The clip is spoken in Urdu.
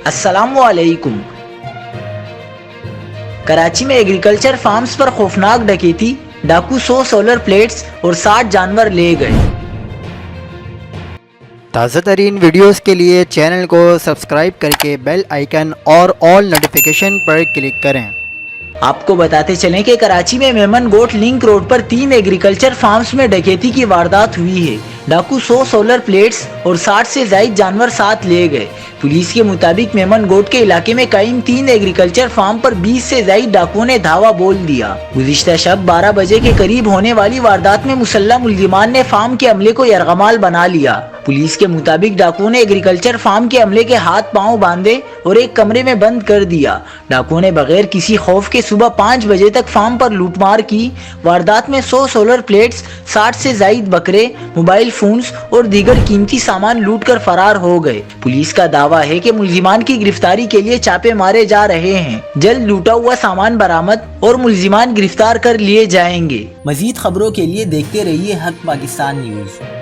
السلام علیکم۔ کراچی میں ایگریکلچر فارمز پر خوفناک ڈکیتی، ڈاکو 100 سولر پلیٹس اور 60 جانور لے گئے۔ تازہ ترین ویڈیوز کے لیے چینل کو سبسکرائب کر کے بیل آئیکن اور آل نوٹیفیکیشن پر کلک کریں۔ آپ کو بتاتے چلیں کہ کراچی میں میمن گوٹ لنک روڈ پر 3 ایگریکلچر فارمز میں ڈکیتی کی واردات ہوئی ہے۔ ڈاکو 100 سولر پلیٹس اور 60 سے زائد جانور ساتھ لے گئے۔ پولیس کے مطابق میمن گوٹ کے علاقے میں قائم 3 ایگریکلچر فارم پر 20 سے زائد ڈاکوؤں نے دھاوا بول دیا۔ گزشتہ شب 12 بجے کے قریب ہونے والی واردات میں مسلح ملزمان نے فارم کے عملے کو یرغمال بنا لیا۔ پولیس کے مطابق ڈاکوؤں نے ایگریکلچر فارم کے عملے کے ہاتھ پاؤں باندھے اور ایک کمرے میں بند کر دیا۔ ڈاکوؤں نے بغیر کسی خوف کے صبح 5 بجے تک فارم پر لوٹ مار کی۔ واردات میں 100 سولر پلیٹس، 60 سے زائد بکرے، موبائل فونز اور دیگر قیمتی سامان لوٹ کر فرار ہو گئے۔ پولیس کا دعویٰ ہے کہ ملزمان کی گرفتاری کے لیے چھاپے مارے جا رہے ہیں۔ جلد لوٹا ہوا سامان برآمد اور ملزمان گرفتار کر لیے جائیں گے۔ مزید خبروں کے لیے دیکھتے رہیے حق پاکستان نیوز۔